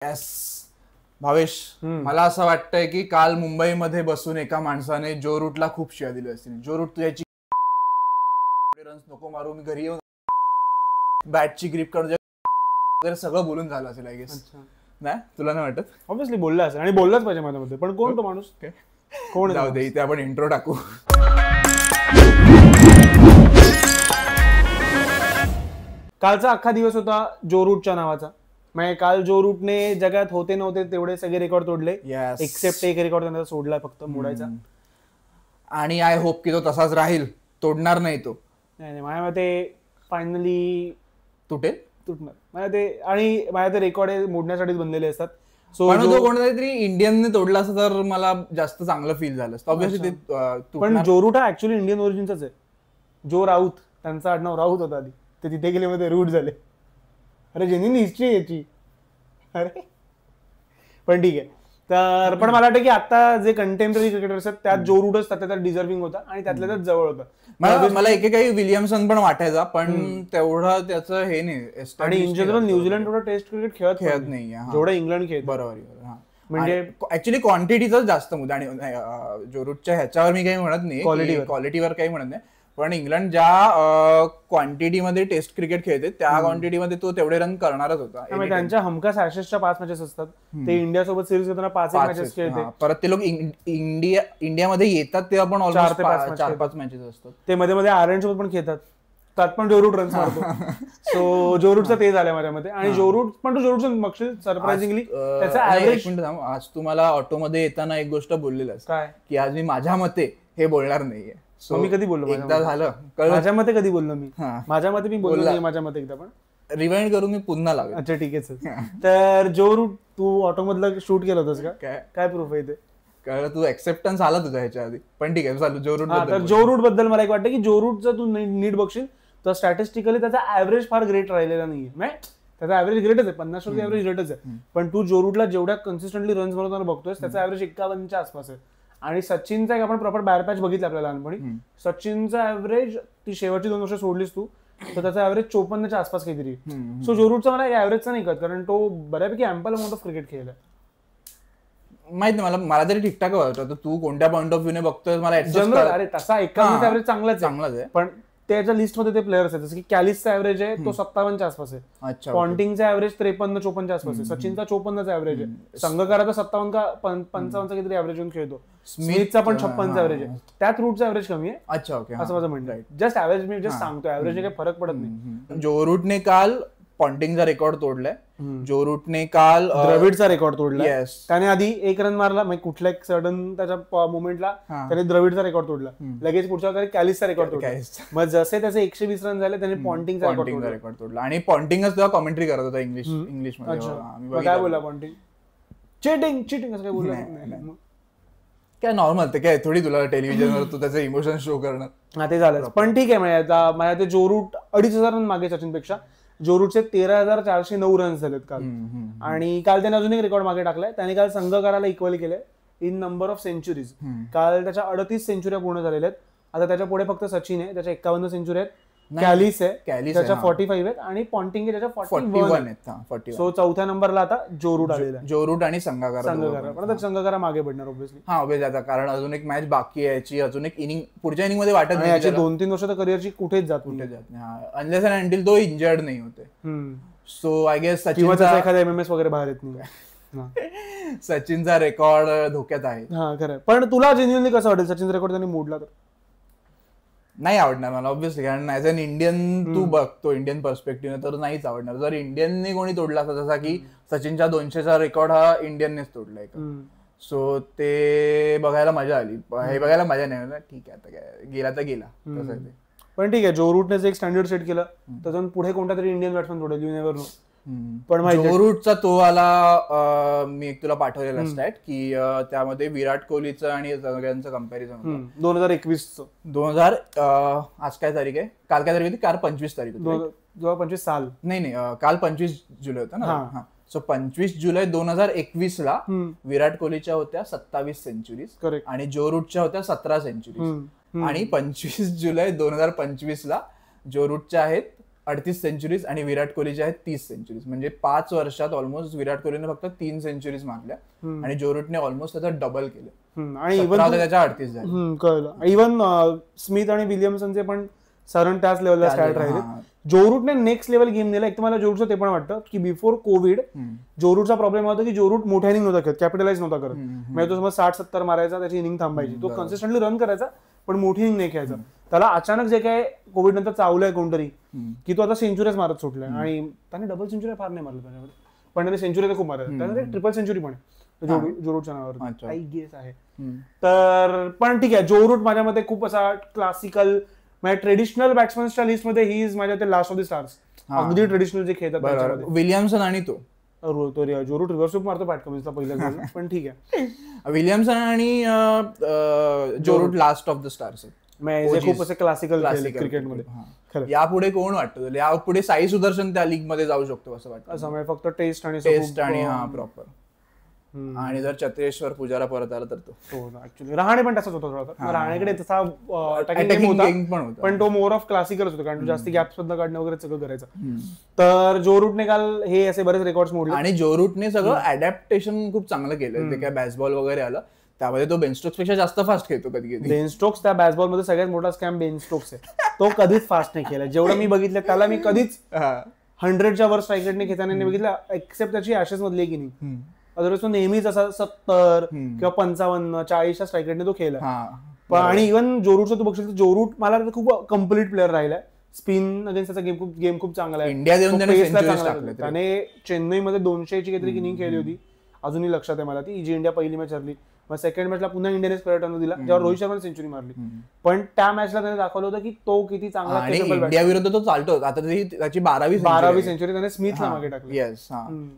Yes Bhavesh, मला असं वाटतंय की काल मुंबईमध्ये बसून एका माणसाने जो रूटला खूप शिव्या दिली असतील. जो रूट तुझ्याची रन्स नको मारू, मी घरी येऊन बॅटची ग्रिप काढून सगळं बोलून झालं असेल आय गेस. नाही तुला नाही वाटत? ऑब्व्हियसली बोलला असेल आणि बोललाच पाहिजे माझ्यामध्ये. पण कोण तो माणूस? कोण? जाऊ दे, इथे आपण इंट्रो टाकू. कालचा अख्खा दिवस होता जो रूटच्या नावाचा. म्हणजे काल जो रूटने जगात होते नव्हते तेवढे सगळे रेकॉर्ड तोडले, एक्सेप्ट एक रेकॉर्ड त्यांना सोडला फक्त मोडायचा. आणि आय होप की तो तसाच राहील, तोडणार नाही तो. नाही माझ्या मते फायनली तुटणार माझ्या ते. आणि माझ्या ते रेकॉर्ड मोडण्यासाठीच बनलेले असतात. सो तो कोणता तरी इंडियनने तोडला असता तर मला जास्त चांगलं फील झालं असतं. ऑब्व्हियसली पण जो रूट हा ऍक्च्युअली इंडियन ओरिजिनचाच आहे. जो राऊत, त्यांचा आडनाव राऊत होता आधी, ते तिथे गेले मध्ये रूट झाले. अरे जेन्युइन हिस्ट्री याची. अरे पण ठीक आहे. तर पण मला वाटतं की आता जे कंटेम्पररी क्रिकेटर्स आहेत त्यात जो रूटच त्यात डिझर्विंग होता आणि त्यातल्या त्यात जवळ होता. मला एकेकाळी विलियमसन पण वाटायचा, पण तेवढं त्याचं हे नाही. आणि इन जनरल न्यूझीलंड थोडं टेस्ट क्रिकेट खेळत नाही जेवढं इंग्लंड खेळत. बरोबर. म्हणजे ऍक्च्युली क्वांटिटीचाच जास्त मुद्दा. आणि जो रूटच्या ह्याच्यावर मी काही म्हणत नाही, क्वालिटीवर काही म्हणत नाही, पण इंग्लंड ज्या क्वांटिटीमध्ये टेस्ट क्रिकेट खेळते त्या क्वांटिटीमध्ये तो तेवढे रन करणारच होता. त्यांच्या हमखास ऍशेसच्या 5 मॅचेस असतात. ते इंडिया सोबत सिरीज घेताना 5 मॅचेस खेळते. परत ते लोक इंडियामध्ये येतात तेव्हा पण ऑलमोस्ट 4-5 मॅचेस असतात. ते मध्ये मध्ये आयर्लंड सोबत पण खेळतात, त्यात पण जो रूट रन्स मारतो. सो जो रूटचं ते झालं माझ्यामध्ये. आणि जो रूट पण तो जो रूटचं बघशील सरप्राइझिंगली त्याचा ऍव्हरेज. आज तुम्हाला ऑटोमध्ये येताना एक गोष्ट बोललेलं काय की आज मी माझ्या मते हे बोलणार नाहीये. मी कधी बोललो? एकदा झालं माझ्या मते कधी बोललो मी? माझ्या मते मी बोललो नाही माझ्या मते एकदा, पण रिवाइंड करून मी पुन्हा लावेन. अच्छा ठीक आहे. तर जो रूट तू ऑटो मधलं शूट केलं होतंस का? काय प्रूफ आहे ते? कळलं, तू एक्सेप्टन्स आला तुझ्या ह्याच्या आधी. पण ठीक आहे चालू. जो रूट तर जो रूट बद्दल मला एक वाटतं की जो रूट जर तू नीट बघशील तर स्टॅटिस्टिकली त्याचा ऍव्हरेज फार ग्रेट राहिलेला नाहीये. त्याचा ऍव्हरेज ग्रेटच आहे, 50% ऍव्हरेज ग्रेटच आहे. पण तू जो रूटला जेवढ्या कन्सिस्टंटली रन्स बनवताना बघतोय त्याचा ऍव्हरेज 51च्या आसपास आहे. आणि सचिनचा एक आपण प्रॉपर बॅड पॅच बघितला आपल्या लहानपणी. सचिनचा ऍव्हरेज, ती शेवटची 2 वर्ष सोडलीस तू, तर त्याचा ऍव्हरेज 54च्या आसपास काहीतरी. सो जो रूटचा मला ऍव्हरेजचा नाही करत, कारण तो बऱ्यापैकी अँपल अमाऊंट ऑफ क्रिकेट खेळलाय. माहित नाही मला तरी ठीकठाक वाटतं. तू कोणत्या पॉईंट ऑफ व्ह्यूने बघतोय मला जनरल. अरे तसा 51चा ऍव्हरेज चांगलाच आहे, पण त्याच्या लिस्टमध्ये ते प्लेयर्स आहेत. जसं की कॅलिसचा ऍव्हरेज आहे तो 57च्या आसपास आहे. पॉन्टिंगचा ऍव्हरेज 53-54च्या आसपास आहे. सचिनचा 54चा ऍव्हरेज आहे. संघकाराचा 57 का 55चा काहीतरी ऍव्हरेज येऊन खेळतो. स्मिथचा पण 56चा ऍव्हरेज आहे. त्यात रूटचा ऍव्हरेज कमी आहे. अच्छा ओके, असं माझं म्हणणं आहे. जस्ट ऍव्हरेज मी जस्ट सांगतो, ऍव्हरेज काही फरक पडत नाही. जो रूटने काल पॉन्टिंगचा रेकॉर्ड तोडलाय. जो रूटने काल द्रविडचा रेकॉर्ड तोडलाय. त्याने आधी 1 रन मारला, म्हणजे कुठल्या सडन त्याच्या मुवमेंटला त्याने द्रविडचा रेकॉर्ड तोडला. लगेच पुढच्या कॅलिसचा रेकॉर्ड तोडला. मग जसे त्याचे 120 रन झाले त्याने पॉन्टिंगचा रेकॉर्ड तोडला. आणि पॉन्टिंगच तेव्हा कॉमेंट्री करत होता इंग्लिश मध्ये. काय बोलला पॉन्टिंग? चिटिंग असं काय बोलला? काय नॉर्मल, ते काय थोडी तुला टेलिव्हिजनवर तू त्याचे इमोशन शो करणार. ते झालं. पण ठीक आहे, माझ्या ते जो रूट 2,500 रन मागे सचिनपेक्षा. जो रूटचे 13,409 रन्स झालेत काल. आणि काल त्याने अजून एक रेकॉर्ड मागे टाकलाय. त्याने काल संघकाराला इक्वल केलंय इन नंबर ऑफ सेंचुरीज. काल त्याच्या 38 सेंचुऱ्या पूर्ण झालेल्या आहेत. आता त्याच्या पुढे फक्त सचिन आहे, त्याच्या 51 सेंचुरी आहेत. कॅलिस आहे त्याच्या 45 आहेत आणि पॉन्टिंग आहे त्याच्या 41 आहेत. सो चौथ्या नंबरला आता जो रूट आलेला. जो रूट आणि संघकारा. पण संघकारा मागे पडणार ऑब्व्हियसली. आता कारण अजून एक मॅच बाकी आहे याची, अजून एक इनिंग पुढच्या इनिंग मध्ये वाटत नाही. याची 2-3 वर्ष तर करिअरची कुठेच जात नाही, अनलेस अँड अंटिल तो इंजर्ड नाही होते. सो आय गेस सचिनचा एखादा एमएमएस वगैरे बाहेर येत नाही. सचिनचा रेकॉर्ड धोक्यात आहे. हा खरं. पण तुला जेन्युइनली कसं वाटेल सचिनचा रेकॉर्ड त्यांनी मोडला तर? नाही आवडणार मला ऑब्व्हियसली, कारण ऍज अन इंडियन तू बघतो इंडियन पर्स्पेक्टिव्ह तर नाहीच आवडणार. जर इंडियनने कोणी तोडला असता, जसा की सचिनच्या 200चा रेकॉर्ड हा इंडियननेच तोडलाय. सो ते बघायला मजा आली. हे बघायला मजा नाही, ठीक आहे आता काय गेला तर गेला तसं ते. पण ठीक आहे, जो रूटने एक स्टँडर्ड सेट केलं त्यातून पुढे कोणता तरी इंडियन बॅट्समन तोडेल, यू नेव्हर नो. पण जो रूटचा तो आला, मी एक तुला पाठवलेला स्टॅट की त्यामध्ये विराट कोहलीचं आणि सगळ्यांचं कम्पॅरिझन 2021 आज काय तारीख आहे? काल काय तारीख होती? काल 25 तारीख होती. 2025 साल नाही, काल 25 जुलै होता ना. सो 25 जुलै 2021 ला विराट कोहलीच्या होत्या 27 सेंचुरीज आणि जो रूटच्या होत्या 17 सेंचुरीज. आणि 25 जुलै 2025 ला जो रूटच्या आहेत 38 सेंचुरीज आणि विराट कोहलीच्या आहेत 30 सेंचुरीज. म्हणजे 5 वर्षात ऑलमोस्ट विराट कोहलीने फक्त 3 सेंचुरीज मारल्या आणि जो रूटने ऑलमोस्ट त्याचा डबल केलं आणि इव्हन त्याच्या 38 झाले. कळलं. इव्हन स्मिथ आणि विलियमसनचे पण सरण त्याच लेवलला स्टार्ट राहिले. जो रूटने नेक्स्ट लेवल गेम दिला. एक तर मला जो रूटचं ते पण वाटतं की बिफोर कोविड जो रूटचा प्रॉब्लेम होता की जो रूट मोठ्या इनिंग नव्हता करत, कॅपिटलाइज नव्हता करत. म्हणजे तो समज 60-70 मारायचा, त्याची इनिंग थांबायची, तो कन्सिस्टंटली रन करायचा पण मोठी इनिंग नाही खेळायचा. त्याला अचानक जे काय कोविड नंतर चावलंय कोणतरी की तो आता सेंचुरीज मारत सुटलाय आणि त्याने डबल सेंचुरी फार नाही मारलं त्याच्यामध्ये, पण त्याने सेंचुरी तर खूप मारत, त्याने ट्रिपल सेंचुरी पण आहे जो रूटच्या नावावर आई गेस आहे. तर पण ठीक आहे, जो रूट माझ्या मते खूप असा क्लासिकल म्हणजे ट्रेडिशनल बॅट्समनच्या लिस्ट मध्ये ही इज माझ्या ते लास्ट ऑफ द स्टार्स. अगदी ट्रेडिशनल जे खेळतात विलियमसन आणि तो जो रूट रिव्हर्स मारतो पॅट कमिन्सला पहिल्या पण ठीक आहे. विलियमसन आणि Joe Root last of the stars खूप असे क्लासिकल क्रिकेटमध्ये. यापुढे कोण वाटतं, यापुढे साई सुदर्शन त्या लीग मध्ये जाऊ शकतो असं वाटतं? असं फक्त टेस्ट आणि प्रॉपर. आणि जर चत्रेश्वर पुजारा परत आला तर तो ऍक्च्युली रहाणे पण तसाच होता. रहाणेकडे तसा अटॅकिंग होता पण तो मोर ऑफ क्लासिकलच होता, कारण तो जास्त गॅप्स मधनं काढणं वगैरे सगळं करायचं. तर जो रूटने काल हे असे बरेच रेकॉर्ड्स मोडले आणि जो रूटने सगळं अडॅप्टेशन खूप चांगलं केलं. ते काय बॅसबॉल वगैरे आलं त्यामध्ये तो बेन स्टोक्स पेक्षा जास्त फास्ट खेळतो कधी कधी. बेन स्टोक्स त्या बॅसबॉल मध्ये सगळ्यात मोठा स्कॅम बेन स्टोक्स आहे. तो कधीच फास्ट नाही खेळला जेवढं मी बघितलं त्याला. मी कधीच 100च्या वर स्ट्राईक रेटने खेळताना नाही बघितलं, एक्सेप्ट त्याची ऍशेस मधली की नाही. अदरवाईज तो नेहमीच असा 70 किंवा 55, 40च्या स्ट्राईक रेटने तो खेळला. आणि इव्हन जो रूटचा तू बघशील तर जो रूट मला खूप कम्प्लीट प्लेअर राहिलाय. स्पिन अगेन्स्ट त्याचा गेम खूप चांगला आहे. इंडिया त्याने चेन्नईमध्ये 200ची काहीतरी इनिंग खेळली होती, अजूनही लक्षात आहे मला ती. जी इंडिया पहिली मॅच हरली, मग सेकंड मॅचला पुन्हा इंडियानेच प्लेअर टर्न दिला जेव्हा रोहित शर्माने सेंचुरी मारली. पण त्या मॅचला त्याने दाखवलं होतं की तो किती चांगला इंडिया विरुद्ध तो चालतो. आता त्याची 12वी सेंचुरी त्याने स्मिथला मागे टाकली. येस.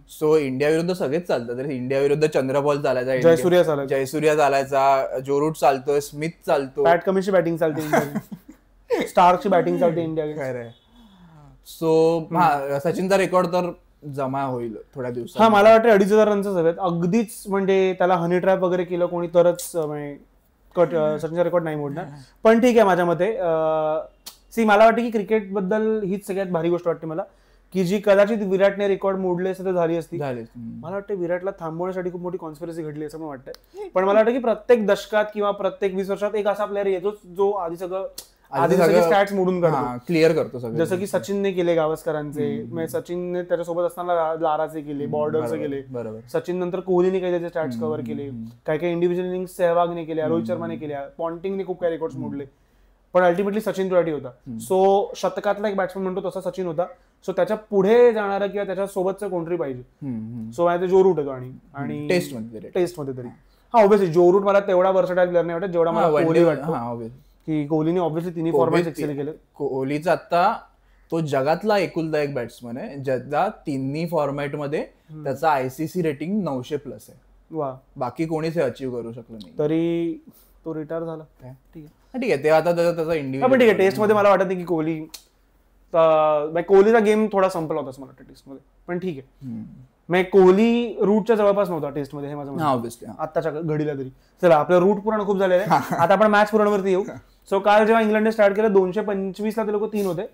सो इंडिया विरुद्ध सगळेच चालतं. तर इंडिया विरुद्ध चंद्रपॉल चालायचा, जयसूर्या चालायचा, जो रूट चालतोय, स्मिथ चालतो, पॅट कमिन्सची बॅटिंग चालते, स्टार्कची बॅटिंग चालते इंडिया. सो सचिनचा रेकॉर्ड तर जमा होईल थोड्या दिवसात. मला वाटतं 2,500 रनच हवेत अगदीच. म्हणजे त्याला हनी ट्रॅप वगैरे केलं कोणी तरच सचिनचा रेकॉर्ड नाही मोडणार. पण ठीक आहे माझ्या मते. मला वाटतं की क्रिकेट बद्दल हीच सगळ्यात भारी गोष्ट वाटते मला, की जी कदाचित विराटने रेकॉर्ड मोडले असते तर झाली असती. मला वाटतं विराटला थांबवण्यासाठी खूप मोठी कॉन्स्पिरसी घडली असं मला वाटतं. पण मला वाटतं की प्रत्येक दशकात किंवा प्रत्येक 20 वर्षात एक असा प्लेअर येतो जो आधी सगळे स्टॅट्स मोडून काढतो, क्लिअर करतो सगळं. जसं की सचिनने केले गावस्करांचे, सचिनने त्याच्यासोबत असताना लाराचे केले, बॉर्डरचे केले. सचिन नंतर कोहलीने काही त्याचे स्टॅट्स कव्हर केले, काही इंडिव्हिज्युअल इनिंग्स सहवागने केल्या, रोहित शर्माने केल्या, पॉन्टिंगने खूप काही रेकॉर्ड्स मोडले. पण अल्टिमेटली सचिन तुराटी होता. सो शतकातला एक बॅट्समन म्हणतो तसा सचिन होता. सो त्याच्या पुढे जाणारा किंवा त्याच्या सोबतचं कोणतरी पाहिजे. सो माझा जो रूट होतो. आणि टेस्ट मध्ये तरी ऑब्व्हियसली जो रूट मला तेवढा वर्सटाईल प्लेअर नाही वाटत जेवढा मला कोहली वाटतो. की कोहलीने ऑब्व्हियसली तिन्ही फॉर्मॅट एक्सेल केले. कोहलीचा आता तो जगातला एकुलता एक बॅट्समन आहे ज्याचा तिन्ही फॉर्मॅट मध्ये त्याचा ICC रेटिंग 900+ आहे. वा, बाकी कोणीच हे अचीव्ह करू शकलं नाही. तरी तो रिटायर झाला. ठीक आहे ते आता त्याचा इंडिव्हिज्युअल. पण ठीक आहे, टेस्ट मध्ये मला वाटत नाही की कोहलीचा गेम थोडा संपला होता मला वाटतं टेस्ट मध्ये. पण ठीक आहे, कोहली रूटच्या जवळपास नव्हता टेस्ट मध्ये हे माझं ऑब्व्हियसली आताच्या घडीला तरी. चला आपलं रूट पूर्ण खूप झालेलं आहे, आता आपण मॅच पूर्णवरती येऊ. सो काल जेव्हा इंग्लंडने स्टार्ट केलं 225ला ते लोक 3 होते.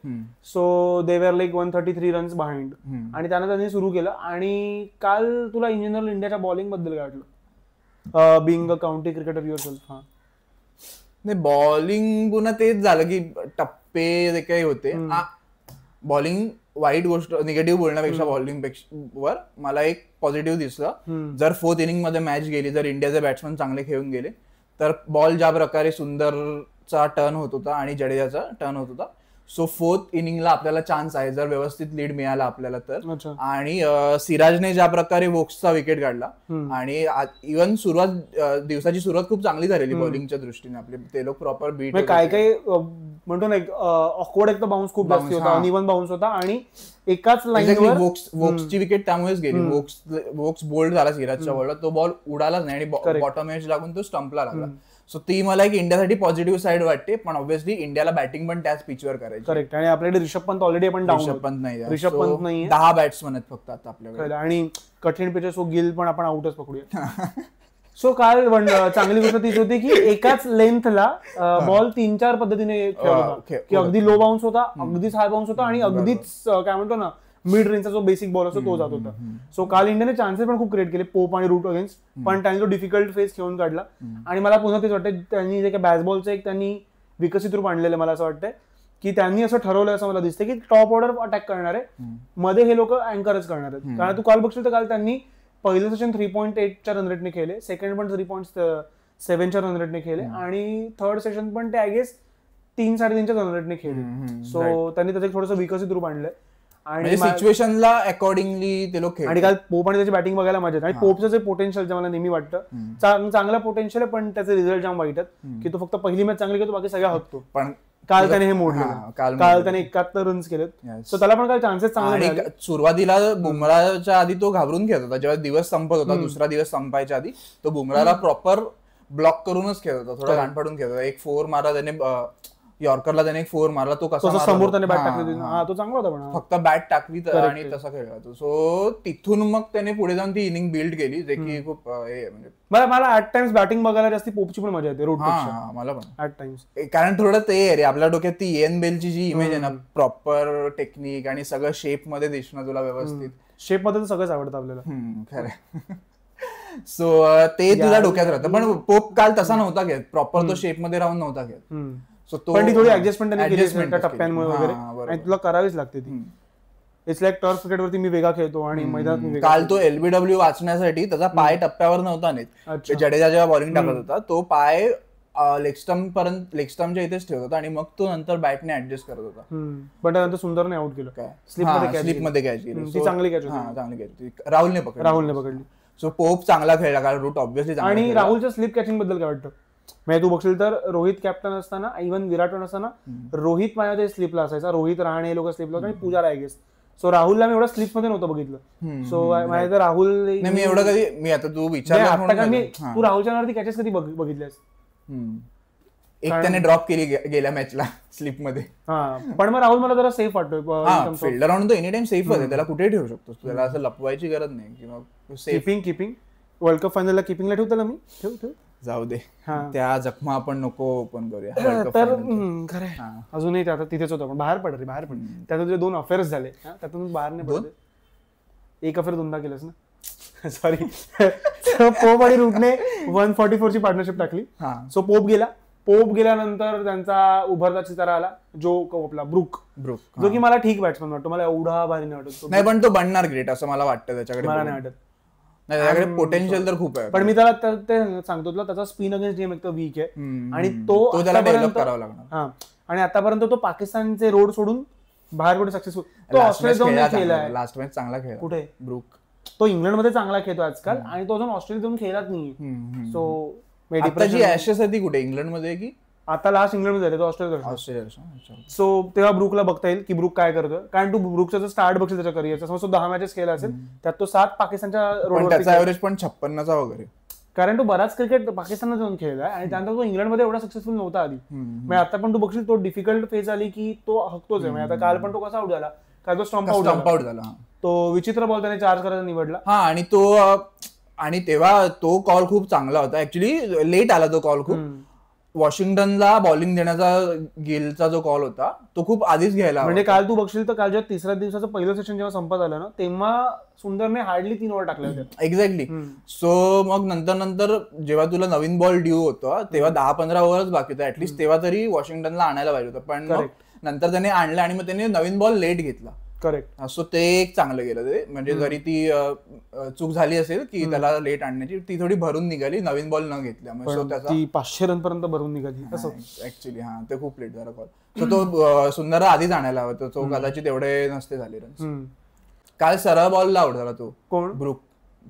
सो दे वर लाईक 133 रन्स बिहाइंड. आणि त्यानं त्यांनी सुरू केलं. आणि काल तुला इन जनरल इंडियाच्या बॉलिंग बद्दल काय वाटलं, being a county cricketer yourself? नाही, बॉलिंग पुन्हा तेच झालं की टप्पे जे काही होते. बॉलिंग वाईट गोष्ट, निगेटिव्ह बोलण्यापेक्षा बॉलिंग वर मला एक पॉझिटिव्ह दिसलं. जर 4th इनिंग मध्ये मॅच गेली, जर इंडियाचे बॅट्समन चांगले खेळून गेले तर बॉल ज्या प्रकारे सुंदरचा टर्न होत होता आणि जडेजाचा टर्न होत होता. सो 4th इनिंगला आपल्याला चान्स आहे जर व्यवस्थित लीड मिळाला आपल्याला तर. आणि सिराजने ज्या प्रकारे वोक्सचा विकेट काढला आणि इव्हन दिवसाची सुरुवात खूप चांगली झालेली बॉलिंगच्या दृष्टीने. आपले ते लोक प्रॉपर बीट, काय काय म्हणतो ना ऑकवर्ड एक तर बाउन्स खूप जास्त होता, अनइव्हन बाउन्स होता. आणि एकाच लाईनवर वोक्सची विकेट त्यामुळेच गेली. वोक्स बोल्ड झाला सिराजच्या बॉलला, तो बॉल उडालाच नाही आणि बॉटम एज लागून तो स्टंपला लागला. सो ती मला एक इंडियासाठी पॉझिटिव्ह साईड वाटते. पण ऑब्व्हियसली इंडियाला बॅटिंग पण त्याच पिचवर करायची. करेक्ट. आणि आपल्याकडे ऋषभ पंत ऑलरेडी आपण ऋषभ पंत नाही, 10 बॅट्समन आहेत फक्त आता आपल्याकडे. आणि कठीण पिचेस गिल पण आपण आउटच पकडूया. सो काल चांगली गोष्ट तीच होती की एकाच लेंथला बॉल 3-4 पद्धतीने खेळत होता, की अगदी लो बाउन्स होता, अगदीच हाय बाउन्स होता आणि अगदीच काय म्हणतो ना मिड रेंजचा जो बेसिक बॉल असतो तो जात होता. सो काल इंडियाने चान्सेस पण खूप क्रिएट केले पोप आणि रूट अगेन्स्ट, पण त्यांनी तो डिफिकल्ट फेस खेळून काढला. आणि मला पुन्हा तेच वाटतं त्यांनी जे काही बॅसबॉलचं एक त्यांनी विकसित रूप आणलेलं मला असं वाटतं की त्यांनी असं ठरवलं असं मला दिसतं की टॉप ऑर्डर अटॅक करणार आहे, मध्ये हे लोक अँकरच करणार आहेत. कारण तू काल बघशील तर काल त्यांनी पहिलं सेशन 3.8च्या रन रेटने खेळले, सेकंड पण 3.7च्या रन रेटने खेळले आणि थर्ड सेशन पण ते आय गेस 3-3.5च्या रन रेटने खेळले. सो त्यांनी त्याचं थोडंसं विकसित रूप आणलंय आणि सिच्युएशनला अकॉर्डिंगली ते लोक खेळले. आणि काल पोप आणि त्याची बॅटिंग बघायला मजा येते. आणि पोपचं जे पोटेन्शियल जे मला नेहमी वाटतं चांगला पोटेन्शियल आहे, पण त्याचे रिझल्ट जाम वाईट आहेत की तो फक्त पहिली मॅच चांगली खेळतो बाकी सगळ्या हकतो. पण काल त्याने हे मोडलं, काल त्याने 71 रन्स केलेत. सो त्याला पण काल चान्सेस चांगले मिळाले. सुरुवातीला बुमराच्या आधी तो घाबरून खेळत होता, जेव्हा दिवस संपत होता दुसरा दिवस संपायच्या आधी तो बुमराला प्रॉपर ब्लॉक करूनच खेळत होता, थोडा गाण पाडून खेळत होता. एक 4 मारा त्याने यॉर्करला, त्याने एक 4 मारला, तो कसा समोर त्याने बॅट टाकली तो चांगला होता, पण फक्त बॅट टाकली आणि तसा खेळला तो. सो तिथून मग त्याने पुढे जाऊन ती इनिंग बिल्ड केली, जे की खूप म्हणजे मला ऍट टाइम्स बॅटिंग बघायला जास्ती पोपची पण मजा येते रोटपेक्षा. मला पण ऍट टाइम्स, कारण थोडं ते रे आपल्या डोक्यात ती एन बेलची जी इमेज आहे ना, प्रॉपर टेक्निक आणि सगळं शेप मध्ये दिसणं तुला व्यवस्थित, शेप मध्ये तर सगळंच आवडतं आपल्याला. खरं. सो ते तुझ्या डोक्यात राहतं. पण पोप काल तसा नव्हता घेत, प्रॉपर तो शेप मध्ये राहून नव्हता घेत. सो तो थोडी ऍडजस्टमेंट केली टप्प्यांमुळे वगैरे, आणि तुला करावीच लागते ती. इट्स लाईक टर्फ क्रिकेटवरती मी वेगळा खेळतो आणि मैदानात काल तो LBW वाचण्यासाठी त्याचा पाय टप्प्यावर नव्हता नेत. जडेजा जेव्हा बॉलिंग टाकत होता तो पाय लेग स्टम्पच्या इथेच ठेवत होता आणि मग तो नंतर बॅटने ऍडजस्ट करत होता. पण त्यानंतर सुंदरने आउट केलं, काय स्लिपमध्ये कॅच केली, चांगली कॅच होती, राहुलने पकडली. सो पोप चांगला खेळला कारण रूट ऑब्व्हियसली. आणि राहुलच्या स्लिप कॅचिंग बद्दल काय वाटतं? म्हणजे तू बघशील तर रोहित कॅप्टन असताना, इव्हन विराट पण असताना रोहित माझ्या स्लिपला असायचा, रोहित रहाणे लोक स्लिपला आणि पुजारा आय गेस. सो राहुलला मी एवढं स्लिप मध्ये नव्हतं बघितलं. सो माझ्या तर राहुल मी एवढं कधी मी आता तू विचारलं तू राहुलच्या वरती कॅचेस कधी बघितल्यास? एक त्याने ड्रॉप केली गेल्या मॅचला स्लिप मध्ये. पण मग राहुल मला जरा सेफ वाटतोय. फिल्डर म्हणून तो एनी टाइम सेफ आहे, त्याला कुठेही ठेवू शकतो, त्याला असं लपवायची गरज नाही. किंवा किपिंग वर्ल्ड कप फायनलला किपिंगला ठेवतो मी, ठेव जाऊ दे, त्या जखमा आपण नको ओपन करूया. तर खरं अजूनही आता तिथेच होतं, पण बाहेर पड. त्यातून 2 अफेअर्स झाले, त्यातून बाहेर नाही पडले. एक अफेअर 2दा केलंस ना, सॉरी. पोप आणि रूटने 144ची पार्टनरशिप टाकली. सो पोप गेल्यानंतर त्यांचा उभरता चितारा आला, जो आपला ब्रुक, जो की मला ठीक बॅट्समन वाटतो, मला एवढा भारी नाही वाटत. नाही, पण तो बनणार ग्रेट असं मला वाटतं त्याच्याकडे. मला नाही वाटत, त्याच्याकडे पोटेन्शियल तर खूप आहे. पण मी त्याला ते सांगतो तुला, त्याचा स्पिन अगेन्स्ट गेम एकदम वीक आहे आणि तो त्याला डेव्हलप करावा लागणार. आणि आतापर्यंत तो पाकिस्तानचे रोड सोडून बाहेर कुठे सक्सेसफुल, तो ऑस्ट्रेलिया खेळलाय, लास्ट मॅच चांगला खेळला. कुठे ब्रुक, तो इंग्लंडमध्ये चांगला खेळतो आजकाल आणि तो अजून ऑस्ट्रेलिया जाऊन खेळलाच नाही. सो जी ऍशेस आहे ती कुठे, इंग्लंडमध्ये की आता लास्ट इंग्लंडमध्ये झाले, तो ऑस्ट्रेलिया. सो तेव्हा ब्रुकला बघता येईल की ब्रुक काय करतोय. कारण तू ब्रुकचा जर स्टार्ट बघशील त्याच्या करिअरचा, समज तो 10 मॅचेस खेळला असेल, त्यात तो 7 पाकिस्तानच्या रोडवर, त्याचा ऍव्हरेज पण 56चा वगैरे. कारण तो बराच क्रिकेट पाकिस्तानला जाऊन खेळलाय आणि त्यानंतर तो इंग्लंडमध्ये एवढा सक्सेसफुल नव्हता आधी. मग आता पण तू बघशील तो डिफिकल्ट फेज आली की तो हकतोच आहे. आता काल पण तो कसा आउट झाला, काय तो स्टंप आउट झाला, तो विचित्र बॉल त्याने चार्ज करायचा निवडला. आणि तेव्हा तो कॉल खूप चांगला होता. ऍक्च्युली लेट आला तो कॉल खूप. वॉशिंग्टनला बॉलिंग देण्याचा गिलचा जो कॉल होता तो खूप आधीच घ्यायला, म्हणजे काल तू बघशील तर काल जेव्हा 3ऱ्या दिवसाचं पहिलं सेशन जेव्हा संपत आलं ना, तेव्हा सुंदरने हार्डली 3 ओव्हर टाकल्या होत्या. एक्झॅक्टली. सो मग नंतर जेव्हा तुला नवीन बॉल ड्यू होतं तेव्हा 10-15 ओव्हरच बाकी होतं ऍटलीस्ट, तेव्हा तरी वॉशिंग्टनला आणायला पाहिजे होतं. पण नंतर त्याने आणलं आणि मग त्याने नवीन बॉल लेट घेतला. करेक्ट. सो ते एक चांगलं गेलं ते, म्हणजे जरी ती चूक झाली असेल की त्याला लेट आणण्याची, ती थोडी भरून निघाली नवीन बॉल न घेतल्यामुळे. सो त्याचा 500 रन पर्यंत भरून निघाली ऍक्च्युली. ते खूप लेट झाला कॉल. सो तो सुंदरला आधीच आणायला हवा, तो कदाचित एवढे नसते झाले रन. काल सरळ बॉलला आउट झाला तो कोण, ब्रुक.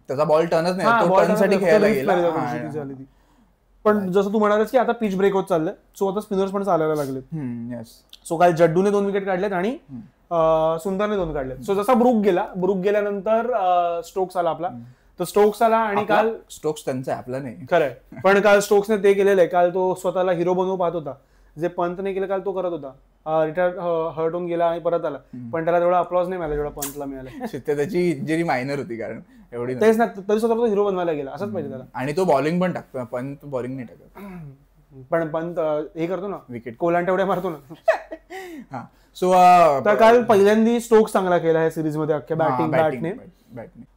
त्याचा बॉल टर्नच नाही, तो टर्नसाठी खेळायला गेला. पण जसं तू म्हणालास की आता पिच ब्रेक होत चाललंय, सो आता स्पिनर्स पण चालायला लागले. सो काल जड्डूने 2 विकेट काढलेत आणि सुंदरने 2 काढले. सो जसा ब्रुक गेल्यानंतर स्टोक्स आला आपला, तर स्टोक्स आला आणि काल स्टोक्स त्यांचा आपला नाही, खरंय. पण काल स्टोक्सने ते केलेलं आहे, काल तो स्वतःला हिरो बनवू पाहत होता, जे पंतने केलं काल तो करत होता. रिटायर हर्ट होऊन गेला आणि परत आला, पण त्याला तेवढा अप्लॉज नाही मिळाला जेवढा पंतला मिळाला. त्याची इंजरी मायनर होती कारण एवढी तेच ना, तरी स्वतः हिरो बनवायला गेला, असंच पाहिजे त्याला. आणि तो बॉलिंग पण टाकतो, पंत बॉलिंग नाही टाकत, पण पंत हे करतो ना, विकेट कोलांट्या उड्या मारतो ना. हा सो तर काल पहिल्यांदा स्टोक्स चांगला केला ह्या सिरीज मध्ये अख्ख्या बॅटने.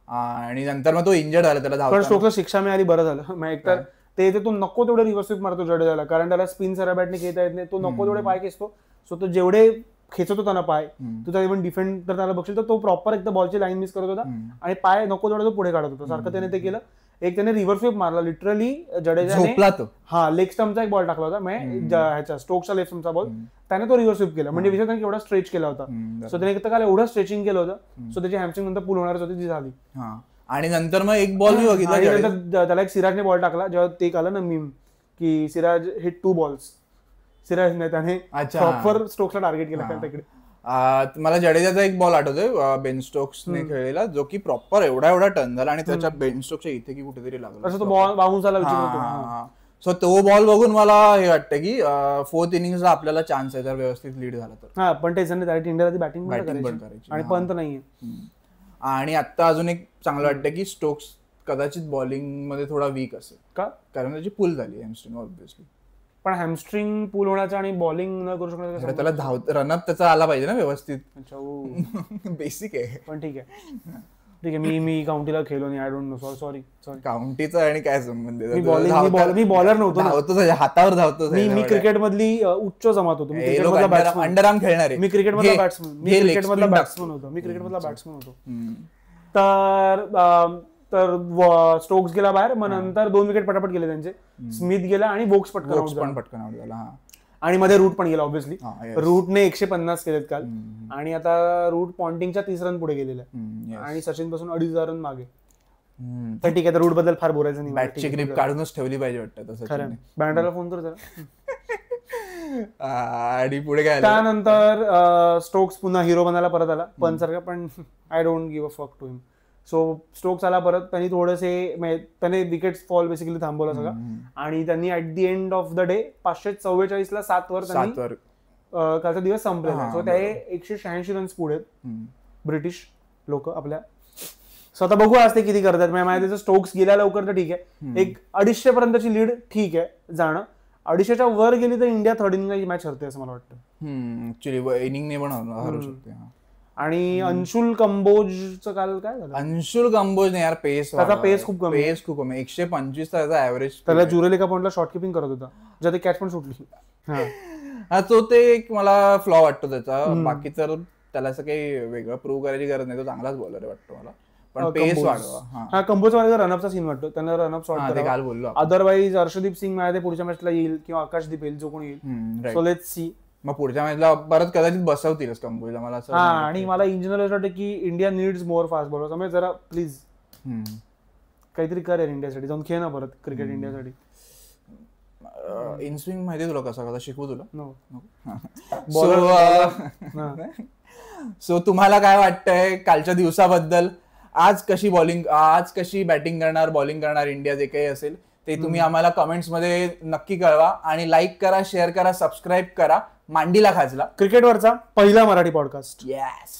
आणि नंतर मग तो इंजर्ड झाला, त्याला पण स्टोक्सला शिक्षा मिळाली, बरं झालं. मग एकतर ते तो नको तेवढे रिव्हर्स स्वीप मारतो जडेजाला, कारण त्याला स्पिन साऱ्या बॅटने खेळता येत नाही, तो नको तेवढे पाय खेचतो. सो तो जेवढे खेचतो त्यांना पाय, तो त्या इव्हन डिफेंडर त्याला बघशील तर तो प्रॉपर एकदा बॉलची लाईन मिस करत होता आणि पाय नको तेवढा तो पुढे काढत होता सारखं. त्याने ते केलं. एक त्याने रिव्हर्स स्वीप मारला लिटरली जडेजाने, हा लेग स्टम्पचा एक बॉल टाकला होता ह्याचा स्टोक्सचा लेग स्टम्पचा बॉल, त्याने तो रिव्हर्स स्वीप केला. म्हणजे विषय त्याने एवढा स्ट्रेच केला होता. सो त्याने काल एवढं स्ट्रेचिंग केलं होतं, सो त्याची हॅमस्ट्रिंग नंतर पुल होणारच होती, ती झाली. आणि नंतर मग एक बॉल मी बघितला, त्याला एक सिराजने बॉल टाकला जेव्हा ते आलं ना मीम की सिराज हिट 2 balls, सिराज नाही त्याने प्रॉपर स्टोक्सला टार्गेट केला तिकडे. मला जडेजाचा एक बॉल आठवतोय बेन स्टोक्सने खेळलेला, जो की प्रॉपर एवढा टर्न झाला आणि त्याच्या बेन स्टोक्सच्या इथे की कुठेतरी लागला, असं तो बॉल बाउन्स झाला विचार. सो तो बॉल बघून मला हे वाटतं की 4th इनिंग्सला आपल्याला चान्स आहे जर व्यवस्थित लीड झाला तर. हा पण त्याच्याने डायरेक्ट इंडियाला बॅटिंग पण करायची आणि पंत नाहीये. आणि आता अजून एक चांगलं वाटतं की स्टोक्स कदाचित बॉलिंग मध्ये थोडा वीक असेल का, कारण त्याची पुल झाली हॅमस्ट्रिंग ऑब्व्हियसली. पण हॅमस्ट्रिंग पुल होण्याचं आणि बॉलिंग न करू शकण्याचं त्याला रनअप त्याचा आला पाहिजे ना व्यवस्थित. बेसिक आहे. पण ठीक आहे मी काउंटीला खेळलो नाही, आय डोंट नो, सॉरी काउंटीचा आणि काय संबंध, मी बॉलर नव्हतो, हातावर धावतो. मी क्रिकेट मधली उच्च जमात होतो, अंडरआर्म खेळणारे, मी क्रिकेट मधला बॅट्समन होतो. तर स्टोक्स गेला बाहेर, मग नंतर 2 विकेट पटापट गेले त्यांचे, स्मिथ गेला आणि वोक्स पटकन आउट झाला. आणि मध्ये रूट पण गेला ऑब्व्हियसली, रूटने 150 केलेत काल. आणि आता रूट पॉइंटिंगच्या 30 रन पुढे गेलेला आहे आणि सचिन पासून 2,500 रन मागे. तर ठीक आहे, रूट बद्दल फार बोलायचं नाही, बॅटची ग्रिप काढूनच ठेवली पाहिजे वाटतं तसं. खरं बँड्राला फोन कर जरा. आणि पुढे काय त्यानंतर स्टोक्स पुन्हा हिरो बनायला परत आला पण सारखा, पण I don't give a fuck to him. So Stokes आला परत, त्यांनी थोडेसे त्याने विकेट फॉल बेसिकली थांबवला सगळा. आणि त्यांनी at the end of the day 544ला 7 वर कालचा दिवस संपलेला. सो ते 186 रन्स पुढे ब्रिटिश लोक आपल्या. स्वतः बघू आज ते किती करतात. माझ्या स्टोक्स गेल्या लवकर तर ठीक आहे, एक 250 पर्यंतची लीड ठीक आहे जाणं, 250च्या वर गेली तर इंडिया 3rd इनिंगला मॅच हरते असं मला वाटतं. ऍक्च्युली इनिंगने पण हरू शकते. आणि अंशुल कंबोजचं काल काय झालं? अंशुल कंबोज यार त्याचा पेस खूप कमी, 125 त्याचा ऍव्हरेज. त्याला जुरेल एका पॉइंटला शॉर्ट किपिंग करत होता, ज्यात कॅच पण सुटली. तो ते एक मला फ्लॉ वाटतो त्याचा. बाकी तर त्याला असं काही वेगळं प्रूव्ह करायची गरज नाही, तो चांगलाच बॉलर वाटतो मला. पण पेस वाढवा. कंबोज रनअपचा सीन वाटतो, त्यांना रनअप शॉर्ट काल बोललो. अदरवाईज हर्षदीप सिंग माझ्या पुढच्या मॅचला येईल किंवा आकाशदीप येईल, जो कोणी येईल. So let's see. मग पुढच्या मॅचला परत कदाचित बसवतीलच कंबोजला मला असं. आणि मला इन जनरल वाटतं की India needs more fast bowler. त्यामुळे जरा प्लीज काहीतरी कर इंडियासाठी, जाऊन खेळ ना परत क्रिकेट इंडियासाठी. इनस्विंग माहिती तुला कसा शिकवू तुला? सो तुम्हाला काय वाटतंय कालच्या दिवसाबद्दल? आज कशी बॅटिंग करणार, बॉलिंग करणार इंडिया, जे काही असेल ते तुम्ही आम्हाला कमेंट्समध्ये नक्की कळवा. आणि लाईक करा, शेअर करा, सबस्क्राईब करा. मांडीला खाजला, क्रिकेटवरचा पहिला मराठी पॉडकास्ट. येस.